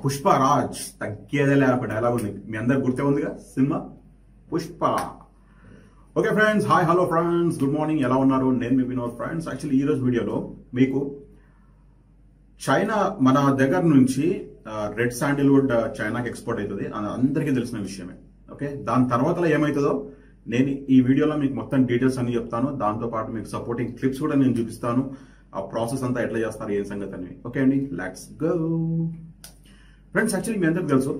పుష్పరాజ్ తగ్గేదేలే ఒక డైలాగ్ ఉంది, మీ అందరికి గుర్తే ఉందిగా cinema Pushpa. Okay friends, hi hello friends, good morning, ఎలా ఉన్నారు? నేను మీ వినోద్. ఫ్రెండ్స్, యాక్చువల్లీ ఈ రోజు వీడియోలో మీకు చైనా మన దగ్గర నుంచి రెడ్ శాండిల్వుడ్ చైనాకి ఎక్స్పోర్ట్ అవుతుంది, అందరికీ తెలిసిన విషయమే. ఓకే, దాని తర్వాత ఏమవుతుందో నేను ఈ వీడియోలో మీకు మొత్తం డీటెయిల్స్ అన్ని చెప్తాను. దాంతో పాటు మీకు సపోర్టింగ్ క్లిప్స్ కూడా నేను చూపిస్తాను, ఆ ప్రాసెస్ అంతా ఎట్లా చేస్తారు, ఏం సంగతి అని. ఓకే అండి, లెట్స్ గో. ఫ్రెండ్స్, యాక్చువల్లీ మీ అందరికి తెలుసు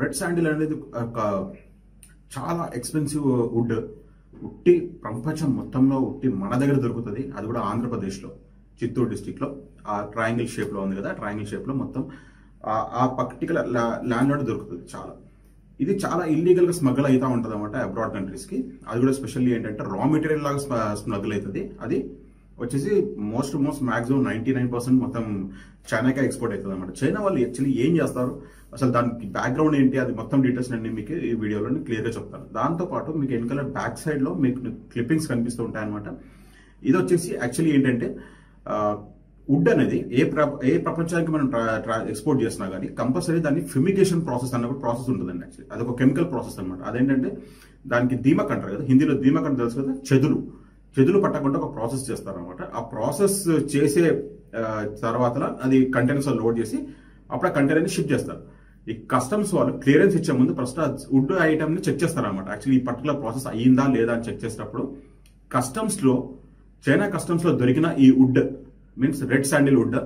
రెడ్ శాండిల్ అనేది ఒక చాలా ఎక్స్పెన్సివ్ వుడ్. ఉట్టి ప్రపంచం మొత్తంలో ఉట్టి మన దగ్గర దొరుకుతుంది, అది కూడా ఆంధ్రప్రదేశ్లో చిత్తూరు డిస్టిక్లో ఆ ట్రయాంగిల్ షేప్లో ఉంది కదా, ట్రయాంగిల్ షేప్లో మొత్తం ఆ పర్టికులర్ ల్యాండ్లో దొరుకుతుంది. ఇది చాలా ఇల్లీగల్గా స్మగ్ల్ అవుతూ ఉంటుంది అనమాట అబ్రాడ్ కంట్రీస్కి. అది కూడా స్పెషల్లీ ఏంటంటే రా మెటీరియల్ లాగా స్మగ్ల్ అవుతుంది. అది వచ్చేసి మోస్ట్ మాక్సిమం 99% మొత్తం చైనాకే ఎక్స్పోర్ట్ అవుతుంది అనమాట. చైనా వాళ్ళు యాక్చువల్లీ ఏం చేస్తారు, అసలు దానికి బ్యాక్గ్రౌండ్ ఏంటి, అది మొత్తం డీటెయిల్స్ అన్ని మీకు ఈ వీడియోలో క్లియర్గా చెప్తాను. దాంతోపాటు మీకు వెనకాల బ్యాక్ సైడ్లో మీకు క్లిప్పింగ్స్ కనిపిస్తూ ఉంటాయి అనమాట. ఇది వచ్చేసి యాక్చువల్లీ ఏంటంటే వుడ్ అనేది ఏ ప్రపంచానికి మనం ఎక్స్పోర్ట్ చేసినా కానీ కంపల్సరీ దాన్ని ఫ్యూమిగేషన్ ప్రాసెస్ అన్న ప్రాసెస్ ఉంటుందండి. యాక్చువల్లీ అదొక కెమికల్ ప్రాసెస్ అనమాట. అదేంటంటే దానికి దీమక్ అంటారు కదా, హిందీలో దీమక్ అంటే తెలుసు కదా, చెదులు పట్టకుండా ఒక ప్రాసెస్ చేస్తారనమాట. ఆ ప్రాసెస్ చేసే తర్వాత అది కంటైనర్స్ లోడ్ చేసి అప్పుడు ఆ కంటైనర్ని షిప్ చేస్తారు. ఈ కస్టమ్స్ వాళ్ళు క్లియరెన్స్ ఇచ్చే ముందు ఫస్ట్ ఆ వుడ్ ఐటమ్ ని చెక్ చేస్తారనమాట. యాక్చువల్లీ ఈ పర్టికులర్ ప్రాసెస్ అయ్యిందా లేదా అని చెక్ చేసేటప్పుడు చైనా కస్టమ్స్ లో దొరికిన ఈ wood means red sandal wood,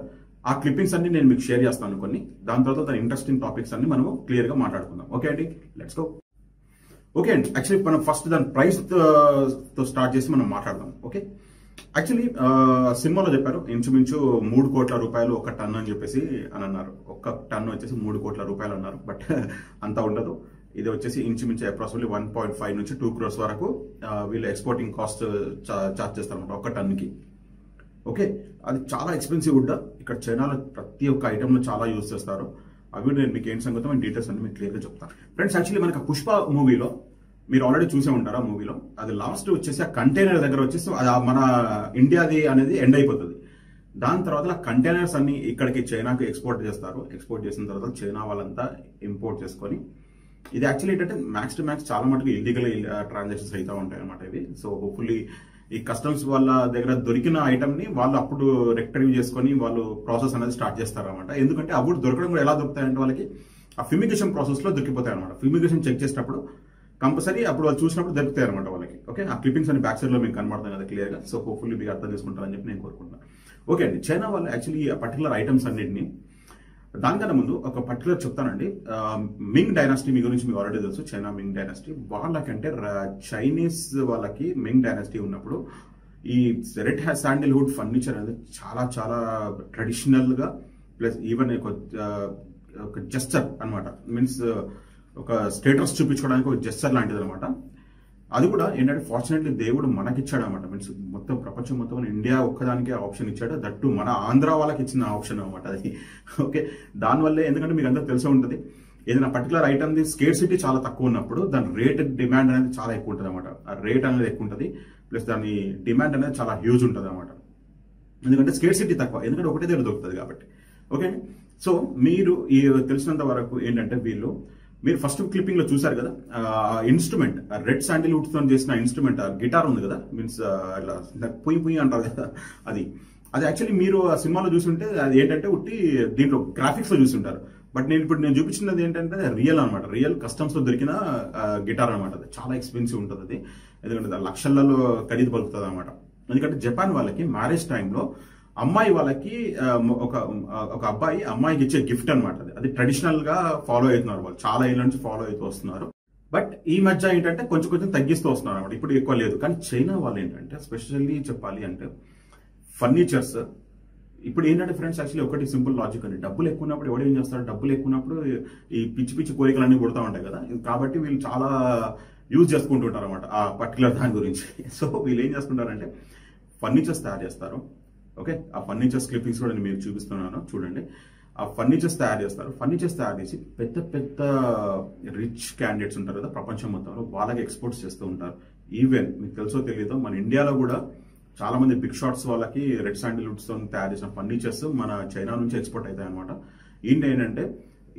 ఆ క్లిప్పింగ్స్ అన్ని నేను మీకు షేర్ చేస్తాను కొన్ని. దాని తర్వాత దాని ఇంట్రెస్టింగ్ టాపిక్స్ అన్ని మనము క్లియర్ గా మాట్లాడుకుందాం. ఓకే అండి, లెట్స్ గో. ఓకే అండి, యాక్చువల్లీ మనం ఫస్ట్ దాని ప్రైస్ తో స్టార్ట్ చేసి మనం మాట్లాడదాం. ఓకే, యాక్చువల్లీ సినిమాలో చెప్పారు ఇంచుమించు 3 కోట్ల రూపాయలు ఒక టన్ అని చెప్పేసి అని అన్నారు. ఒక టన్ వచ్చేసి 3 కోట్ల రూపాయలు అన్నారు, బట్ అంతా ఉండదు. ఇది వచ్చేసి ఇంచుమించు అప్రాక్సిమేట్లీ 1.5 నుంచి 2 crores వరకు వీళ్ళు ఎక్స్పోర్టింగ్ కాస్ట్ చార్జ్ చేస్తారన్నమాట ఒక టన్కి. ఓకే, అది చాలా ఎక్స్పెన్సివ్ వుడ్. ఇక్కడ చైనాలో ప్రతి ఒక్క ఐటమ్ లో చాలా యూజ్ చేస్తారు. అవి నేను మీకు ఏంటి సంగతం డీటెయిల్స్ అన్ని మీకు క్లియర్గా చెప్తాను. ఫ్రెండ్స్, యాక్చువల్లీ మనకి పుష్ప మూవీలో మీరు ఆల్రెడీ చూసే ఉంటారు. ఆ మూవీలో అది లాస్ట్ వచ్చేసి ఆ కంటైనర్ దగ్గర వచ్చేసి మన ఇండియాది అనేది ఎండ్ అయిపోతుంది. దాని తర్వాత కంటైనర్స్ అన్ని ఇక్కడికి చైనాకి ఎక్స్పోర్ట్ చేస్తారు. ఎక్స్పోర్ట్ చేసిన తర్వాత చైనా వాళ్ళంతా ఇంపోర్ట్ చేసుకొని, ఇది యాక్చువల్లీ ఏంటంటే మ్యాక్స్ టు మ్యాక్స్ చాలా మటుకు ఇల్లీగల్ ట్రాన్సాక్షన్స్ అవుతూ ఉంటాయి అనమాట ఇవి. సో హోప్ఫుల్లీ ఈ కస్టమ్స్ వాళ్ళ దగ్గర దొరికిన ఐటమ్ ని వాళ్ళు అప్పుడు రెక్టిఫై చేసుకొని వాళ్ళు ప్రాసెస్ అనేది స్టార్ట్ చేస్తారన్నమాట. ఎందుకంటే అప్పుడు దొరకడం కూడా ఎలా దొరుకుతాయంటే వాళ్ళకి ఆ ఫ్యూమిగేషన్ ప్రాసెస్ లో దొరికిపోతాయి అనమాట. ఫ్యూమిగేషన్ చెక్ చేసినప్పుడు కంపల్సరీ అప్పుడు వాళ్ళు చూసినప్పుడు దొరుకుతాయి అనమాట వాళ్ళకి. ఓకే, ఆ క్లిప్పింగ్స్ అని బ్యాక్ సైడ్ లో మీకు కనబడతాయి కదా క్లియర్ గా. సో హోప్ఫుల్లీ మీకు అర్థం చేసుకుంటారని చెప్పి నేను కోరుకుంటున్నాను. ఓకే అండి, చైనా వాళ్ళు యాక్చువల్లీ ఆ పర్టికులర్ ఐటమ్స్ అన్నింటినీ, దానికన్నా ముందు ఒక పర్టికులర్ చెప్తానండి. మింగ్ డైనాసిటీ మీ గురించి మీకు ఆల్రెడీ తెలుసు. చైనా మింగ్ డైనాసిటీ వాళ్ళకంటే చైనీస్ వాళ్ళకి మింగ్ డైనాసిటీ ఉన్నప్పుడు ఈ రెడ్ శాండిల్వుడ్ ఫర్నిచర్ అనేది చాలా చాలా ట్రెడిషనల్ గా ప్లస్ ఈవెన్ ఒక జెస్చర్ అనమాట. మీన్స్ ఒక స్టేటస్ చూపించుకోవడానికి ఒక జెస్చర్ లాంటిది అనమాట. అది కూడా ఏంటంటే ఫార్చునేట్లీ దేవుడు మనకిచ్చాడు అనమాట. మీన్స్ మొత్తం ప్రపంచం మొత్తం ఇండియా ఒక్కదానికే ఆప్షన్ ఇచ్చాడు, దట్టు మన ఆంధ్ర వాళ్ళకి ఇచ్చిన ఆప్షన్ అనమాట అది. ఓకే, దానివల్లే ఎందుకంటే మీకు అందరూ తెలిసే ఉంటుంది, ఏదైనా పర్టికులర్ ఐటమ్ ది స్కేర్సిటీ చాలా తక్కువ ఉన్నప్పుడు దాని రేట్ డిమాండ్ అనేది చాలా ఎక్కువ ఉంటుంది అనమాట. ఆ రేట్ అనేది ఎక్కువ ఉంటుంది, ప్లస్ దాని డిమాండ్ అనేది చాలా హ్యూజ్ ఉంటుంది అనమాట. ఎందుకంటే స్కేర్సిటీ తక్కువ, ఎందుకంటే ఒకటే దగ్గర దొరుకుతుంది కాబట్టి. ఓకే, సో మీరు ఈ తెలిసినంత వరకు ఏంటంటే మీరు ఫస్ట్ క్లిప్పింగ్ లో చూసారు కదా ఇన్స్ట్రుమెంట్ రెడ్ శాండిల్వుడ్ తో చేసిన ఇన్స్ట్రుమెంట్ గిటార్ ఉంది కదా, మీన్స్ ఇట్లా పుయ్యి పుయ్యి అంటారు కదా, అది యాక్చువల్లీ మీరు ఆ సినిమాలో చూసుంటే అది ఏంటంటే ఉట్టి దీంట్లో గ్రాఫిక్స్ లో చూసుంటారు. బట్ నేను చూపించినది ఏంటంటే రియల్ అనమాట, రియల్ కస్టమ్స్ లో దొరికిన గిటార్ అనమాట. అది చాలా ఎక్స్పెన్సివ్ ఉంటుంది అది, ఎందుకంటే లక్షలలో ఖరీదు పలుకుతుంది అనమాట. ఎందుకంటే జపాన్ వాళ్ళకి మ్యారేజ్ టైంలో అమ్మాయి వాళ్ళకి ఒక అబ్బాయి అమ్మాయికి ఇచ్చే గిఫ్ట్ అనమాట. అది ట్రెడిషనల్ గా ఫాలో అవుతున్నారు వాళ్ళు, చాలా ఏళ్ళ నుంచి ఫాలో అవుతూ వస్తున్నారు. బట్ ఈ మధ్య ఏంటంటే కొంచెం తగ్గిస్తూ వస్తున్నారు అనమాట, ఇప్పుడు ఎక్కువ లేదు. కానీ చైనా వాళ్ళు ఏంటంటే స్పెషల్లీ చెప్పాలి అంటే ఫర్నిచర్స్ ఇప్పుడు ఏంటంటే ఫ్రెండ్స్ యాక్చువల్లీ ఒకటి సింపుల్ లాజిక్ అండి, డబ్బులు ఎక్కువ ఉన్నప్పుడు ఎవడు ఏం చేస్తారు, డబ్బులు ఎక్కువ ఉన్నప్పుడు ఈ పిచ్చి కోరికలన్నీ పుడతా ఉంటాయి కదా, కాబట్టి వీళ్ళు చాలా యూజ్ చేసుకుంటుంటారు అనమాట ఆ పర్టికులర్ దాని గురించి. సో వీళ్ళు ఏం చేసుకుంటారంటే ఫర్నిచర్స్ తయారు చేస్తారు. ఓకే, ఆ ఫర్నిచర్స్ క్లిప్పింగ్స్ కూడా నేను మీకు చూపిస్తున్నాను చూడండి. ఆ ఫర్నిచర్స్ తయారు చేస్తారు. ఫర్నిచర్స్ తయారు చేసి పెద్ద రిచ్ క్యాండిడేట్స్ ఉంటారు కదా ప్రపంచం మొత్తంలో, వాళ్ళకి ఎక్స్పోర్ట్స్ చేస్తూ ఉంటారు. ఈవెన్ మీకు తెలుసో తెలియదో మన ఇండియాలో కూడా చాలా మంది బిగ్ షాట్స్ వాళ్ళకి రెడ్ శాండిల్వుడ్స్ తో తయారు చేసిన ఫర్నిచర్స్ మన చైనా నుంచి ఎక్స్పోర్ట్ అవుతాయి అనమాట. ఏంటంటే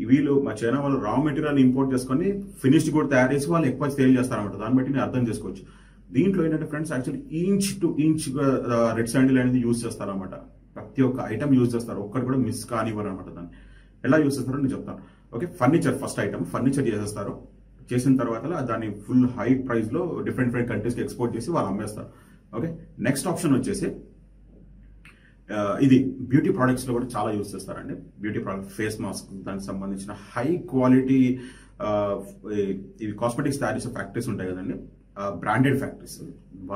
వీళ్ళు మా చైనా వాళ్ళు రా మెటీరియల్ ఇంపోర్ట్ చేసుకొని ఫినిష్డ్ కూడా తయారు చేసి వాళ్ళు ఎక్కువ సేల్ చేస్తారనమాట. దాన్ని బట్టి నేను అర్థం చేసుకోవచ్చు. దీంట్లో ఏంటంటే friends actually inch to inch red sandal అనేది యూజ్ చేస్తారనమాట. ప్రతి ఒక్క ఐటమ్ యూజ్ చేస్తారు, ఒక్కటి కూడా మిస్ కానివ్వరు అనమాట. దాన్ని ఎలా యూజ్ చేస్తారో నేను చెప్తాను. Okay, furniture first item furniture చేసేస్తారు. చేసిన తర్వాత దాన్ని ఫుల్ హై ప్రైస్ లో డిఫరెంట్ కంట్రీస్ కి ఎక్స్పోర్ట్ చేసి వాళ్ళు అమ్మేస్తారు. ఓకే, నెక్స్ట్ ఆప్షన్ వచ్చేసి ఇది బ్యూటీ ప్రొడక్ట్స్ లో కూడా చాలా యూజ్ చేస్తారండి. బ్యూటీ ప్రొడక్ట్ ఫేస్ మాస్క్ దానికి సంబంధించిన హై క్వాలిటీ ఇవి కాస్మెటిక్స్ తయారు చేసే ఫ్యాక్టరీస్ ఉంటాయి కదండి, బ్రాండెడ్ ఫ్యాక్టరీస్.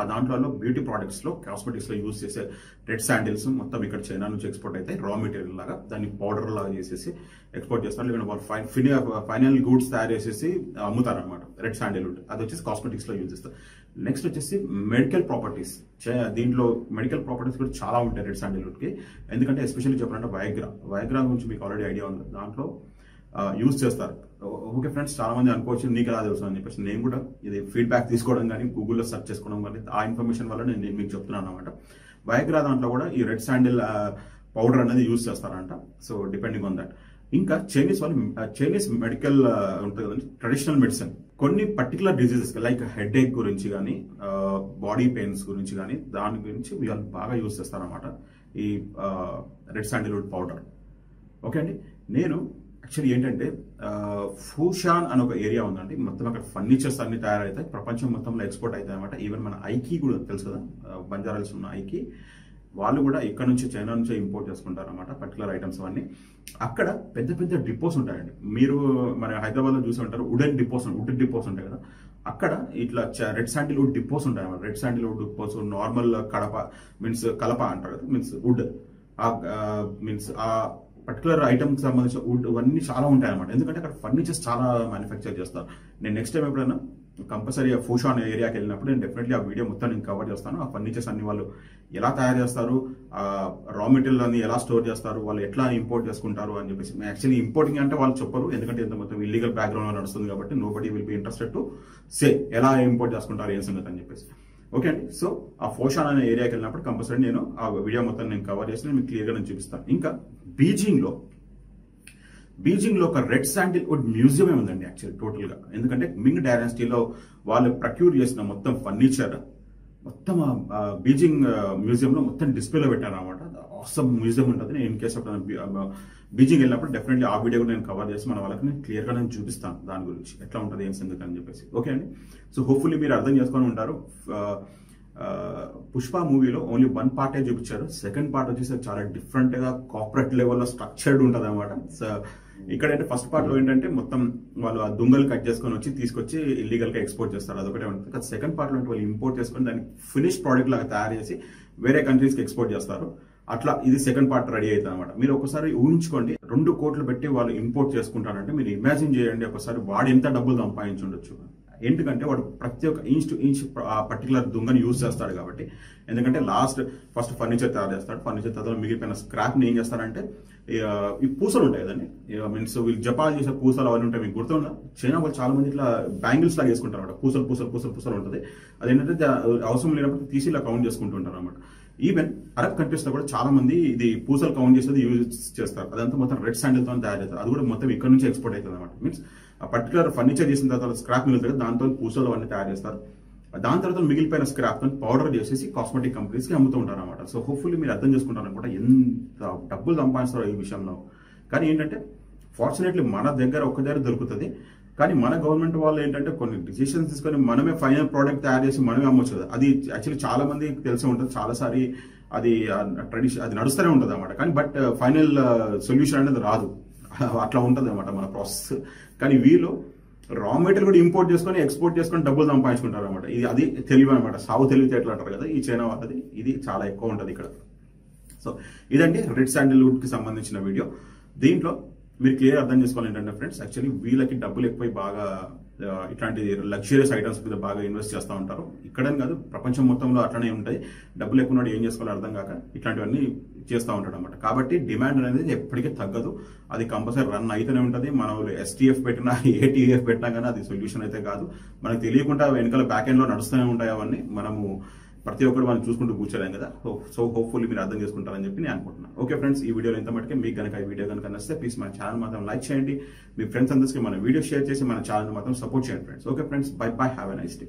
దాంట్లో బ్యూటీ ప్రొడక్ట్స్ లో కాస్మెటిక్స్ లో యూజ్ చేసే రెడ్ శాండిల్స్ మొత్తం ఇక్కడ చైనా నుంచి ఎక్స్పోర్ట్ అయితే రా మెటీరియల్ లాగా దాన్ని పౌడర్ లాగా చేసేసి ఎక్స్పోర్ట్ చేస్తారు. లేకుంటే వాళ్ళు ఫైనల్ గూడ్స్ తయారు చేసేసి అమ్ముతారు అనమాట రెడ్ శాండిల్వుడ్. అది వచ్చేసి కాస్మెటిక్స్ లో యూజ్ చేస్తారు. నెక్స్ట్ వచ్చేసి మెడికల్ ప్రాపర్టీస్. దీంట్లో మెడికల్ ప్రాపర్టీస్ కూడా చాలా ఉంటాయి రెడ్ శాండిల్వుడ్ కి. ఎందుకంటే ఎస్పెషల్లీ చెప్పాలంటే వయాగ్రా గురించి మీకు ఆల్రెడీ ఐడియా ఉంది, దాంట్లో యూజ్ చేస్తారు. ఓకే ఫ్రెండ్స్, చాలా మంది అనుకోవచ్చు నీకు ఎలా తెలుసు అని చెప్పేసి. నేను కూడా ఇది ఫీడ్బ్యాక్ తీసుకోవడం కానీ గూగుల్లో సెర్చ్ చేసుకోవడం కానీ ఆ ఇన్ఫర్మేషన్ వల్ల నేను మీకు చెప్తున్నాను అనమాట. వయాగ్రా దాంట్లో కూడా ఈ రెడ్ శాండిల్ పౌడర్ అనేది యూజ్ చేస్తారంట. So depending on that. ఇంకా చైనీస్ మెడికల్ ఉంటుంది కదండి, ట్రెడిషనల్ మెడిసిన్. కొన్ని పర్టికులర్ డిజీజెస్ లైక్ హెడ్ ఏక్ గురించి కానీ బాడీ పెయిన్స్ గురించి కానీ దాని గురించి వీళ్ళు బాగా యూజ్ చేస్తారనమాట ఈ రెడ్ శాండిల్వుడ్ పౌడర్. ఓకే అండి, నేను యాక్చువల్లీ ఏంటంటే ఫూషాన్ అని ఒక ఏరియా ఉందండి, మొత్తం అక్కడ ఫర్నిచర్స్ అన్ని తయారవుతాయి, ప్రపంచం మొత్తంలో ఎక్స్పోర్ట్ అవుతాయి అనమాట. ఈవెన్ మన ఐకీ కూడా తెలుసు కదా, బంజారాల్స్ ఉన్న ఐకీ, వాళ్ళు కూడా ఇక్కడ నుంచి చైనా నుంచే ఇంపోర్ట్ చేసుకుంటారు అనమాట పర్టికులర్ ఐటమ్స్ అన్ని. అక్కడ పెద్ద డిపోస్ ఉంటాయండి. మీరు మన హైదరాబాద్ లో చూసి ఉంటారు వుడ్ డిపోస్ ఉంటాయి కదా, అక్కడ ఇట్లా రెడ్ శాండిల్వుడ్ డిపోస్ ఉంటాయి అన్నమాట. రెడ్ శాండిల్వుడ్ డిపోస్ నార్మల్ కలప అంటారు కదా, మీన్స్ వుడ్ మీన్స్ ఆ పర్టికులర్ ఐటమ్ కి సంబంధించిన వుడ్ ఇవన్నీ చాలా ఉంటాయి అనమాట. ఎందుకంటే అక్కడ ఫర్నిచర్స్ చాలా మ్యానుఫ్యాక్చర్ చేస్తారు. నేను నెక్స్ట్ టైం ఎప్పుడైనా కంపల్సరీ ఫూషాన్ ఏరియాకి వెళ్ళినప్పుడు నేను డెఫినెట్లీ ఆ వీడియో మొత్తం నేను కవర్ చేస్తాను. ఆ ఫర్నిచర్స్ అన్ని వాళ్ళు ఎలా తయారు చేస్తారు, ఆ రా మెటీరియల్ అన్ని ఎలా స్టోర్ చేస్తారు, వాళ్ళు ఎట్లా ఇంపోర్ట్ చేసుకుంటారు అని చెప్పేసి. యాక్చువల్లీ ఇంపోర్టింగ్ అంటే వాళ్ళు చెప్పరు, ఎందుకంటే ఇంత మొత్తం ఇల్లీగల్ బ్యాక్గ్రౌండ్ లో నడుస్తుంది కాబట్టి nobody will be interested to say ఎలా ఇంపోర్ట్ చేసుకుంటారు ఏం సంగతి అని చెప్పేసి. ఓకే అండి, సో ఆ ఫూషాన్ అనే ఏరియాకి వెళ్ళినప్పుడు కంపల్సరీ నేను ఆ వీడియో మొత్తం నేను కవర్ చేసి మీకు క్లియర్ గా నేను చూపిస్తాను. ఇంకా బీజింగ్ లో ఒక రెడ్ శాండిల్వుడ్ మ్యూజియం ఉందండి యాక్చువల్లీ టోటల్ గా. ఎందుకంటే మింగ్ డైనాసిటీలో వాళ్ళు ప్రక్యూర్ చేసిన మొత్తం ఫర్నిచర్ మొత్తం బీజింగ్ మ్యూజియం లో మొత్తం డిస్ప్లేలో పెట్టారు అనమాట. ఆసమ్ మ్యూజియం ఉంటుంది. నేను ఇన్ కేసు బీజింగ్ వెళ్ళినప్పుడు డెఫినెట్లీ ఆ వీడియో నేను కవర్ చేసి మన వాళ్ళకి నేను క్లియర్ గా నేను చూపిస్తాను దాని గురించి ఎట్లా ఉంటుంది ఏం సంగతి అని చెప్పేసి. ఓకే అండి, సో హోప్ఫుల్లీ మీరు అర్థం చేసుకొని ఉంటారు. పుష్ప మూవీలో ఓన్లీ వన్ పార్టే చూపించారు. సెకండ్ పార్ట్ వచ్చేసి చాలా డిఫరెంట్ గా కార్పొరేట్ లెవెల్లో స్ట్రక్చర్డ్ ఉంటుంది అనమాట. సో ఇక్కడైతే ఫస్ట్ పార్ట్ లో ఏంటంటే మొత్తం వాళ్ళు ఆ దుంగలు కట్ చేసుకొని తీసుకొచ్చి ఇల్లీగల్ గా ఎక్స్పోర్ట్ చేస్తారు, అదొకటే ఉంటుంది. కానీ సెకండ్ పార్ట్ లో వాళ్ళు ఇంపోర్ట్ చేసుకొని దాన్ని ఫినిష్ ప్రోడక్ట్ లాగా తయారు చేసి వేరే కంట్రీస్ కి ఎక్స్పోర్ట్ చేస్తారు. అట్లా ఇది సెకండ్ పార్ట్ రెడీ అవుతుంది అనమాట. మీరు ఒకసారి ఊహించుకోండి, 2 కోట్లు పెట్టి వాళ్ళు ఇంపోర్ట్ చేసుకుంటారంటే మీరు ఇమాజిన్ చేయండి ఒకసారి వాడు ఎంత డబ్బులు సంపాదించుండొచ్చు. ఎందుకంటే వాడు ప్రతి ఒక్క ఇంచ్ టు ఇంచ్ పర్టికులర్ దుంగని యూజ్ చేస్తాడు కాబట్టి. ఎందుకంటే ఫస్ట్ ఫర్నిచర్ తయారు చేస్తాడు, ఫర్నిచర్ తర్వాత మిగిలిపోయిన స్క్రాప్ ని ఏం చేస్తారంటే ఈ పూసలు ఉంటాయి కదండి, మీన్స్ వీళ్ళు జపాన్ చేసే పూసలు అవన్నీ ఉంటాయి. మీకు గుర్తుందా, చైనా వాళ్ళు చాలా మంది ఇట్లా బ్యాంగిల్స్ లాగా వేసుకుంటారు అనమాట. పూసలు ఉంటుంది. అదేంటంటే అవసరం లేనప్పుడు తీసి ఇలా కౌంట్ చేసుకుంటుంటారు అనమాట. ఈవెన్ అరబ్ కంట్రీస్ లో కూడా చాలా మంది ఇది పూసలు కౌంట్ చేసేది యూజ్ చేస్తారు. అదంతా మొత్తం రెడ్ శాండిల్ తో తయారు చేస్తారు. అది కూడా మొత్తం ఇక్కడ నుంచి ఎక్స్పోర్ట్ అవుతుంది అనమాట. మీన్స్ పర్టికులర్ ఫర్నిచర్ చేసిన తర్వాత స్క్రాప్ మిగులుతుంది, దాంతో పూసలు అన్ని తయారు చేస్తారు. దాని తర్వాత మిగిలిపోయిన స్క్రాప్ తో పౌడర్ చేసేసి కాస్మెటిక్ కంపెనీస్ కి అమ్ముతూ ఉంటారు అనమాట. సో హోప్ఫుల్లీ మీరు అర్థం చేసుకుంటారు అనమాట ఎంత డబ్బులు సంపాదిస్తారో ఈ విషయంలో. కానీ ఏంటంటే ఫార్చునేట్లీ మన దగ్గర ఒక్క దగ్గర దొరుకుతుంది. కానీ మన గవర్నమెంట్ వాళ్ళు ఏంటంటే కొన్ని డిసిషన్స్ తీసుకొని మనమే ఫైనల్ ప్రోడక్ట్ తయారు చేసి మనమే అమ్మొచ్చు కదా. అది యాక్చువల్లీ చాలా మంది తెలిసి ఉంటుంది, చాలాసారి అది ట్రెడిషన్ అది నడుస్తూనే ఉంటుంది అనమాట. కానీ బట్ ఫైనల్ సొల్యూషన్ అనేది రాదు, అట్లా ఉంటుంది అనమాట మన ప్రాసెస్. కానీ వీళ్ళు రా మెటీరియల్ కూడా ఇంపోర్ట్ చేసుకొని ఎక్స్పోర్ట్ చేసుకొని డబ్బులు సంపాదించుకుంటారు అనమాట. ఇది అది తెలివి అనమాట, సాగు తెలివితేటలు అంటారు కదా ఈ చైనా వాళ్ళది. ఇది చాలా ఎక్కువ ఉంటుంది ఇక్కడ. సో ఇదండి రెడ్ శాండిల్వుడ్ కి సంబంధించిన వీడియో. దీంట్లో మీరు క్లియర్ అర్థం చేసుకోవాలి ఏంటంటే ఫ్రెండ్స్, యాక్చువల్లీ వీళ్ళకి డబ్బులు ఎక్కువ బాగా ఇట్లాంటి లగ్జరియస్ ఐటమ్స్ మీద బాగా ఇన్వెస్ట్ చేస్తూ ఉంటారు. ఇక్కడని కాదు, ప్రపంచం మొత్తంలో అట్లనే ఉంటాయి. డబ్బులు ఎక్కువ ఉన్నాడు ఏం చేసుకోవాలో అర్థం కాక ఇట్లాంటివన్నీ చేస్తూ ఉంటాడు అనమాట. కాబట్టి డిమాండ్ అనేది ఎప్పటికీ తగ్గదు, అది కంపల్సరీ రన్ అయితేనే ఉంటుంది. మనం STF పెట్టినా ATF పెట్టినా కానీ అది సొల్యూషన్ అయితే కాదు. మనకు తెలియకుండా వెనకాల బ్యాక్ ఎండ్ లో నడుస్తూనే ఉంటాయి అవన్నీ. మనము ప్రతి ఒక్కరు మనం చూసుకుంటూ కూర్చోలేం కదా. సో హోప్ఫుల్లీ మీరు అర్థం చేసుకుంటారని చెప్పి నేను అనుకుంటున్నాను. ఓకే ఫ్రెండ్స్, ఈ వీడియోలో ఎంత మటుకే మీకు కనుక ఈ వీడియో కనుక నచ్చితే ప్లీజ్ మన ఛానల్ మాత్రం లైక్ చేయండి. మీ ఫ్రెండ్స్ అందరికీ మన వీడియో షేర్ చేసి మన ఛానల్ మాత్రం సపోర్ట్ చేయండి friends. Okay friends, by by, have a nice day.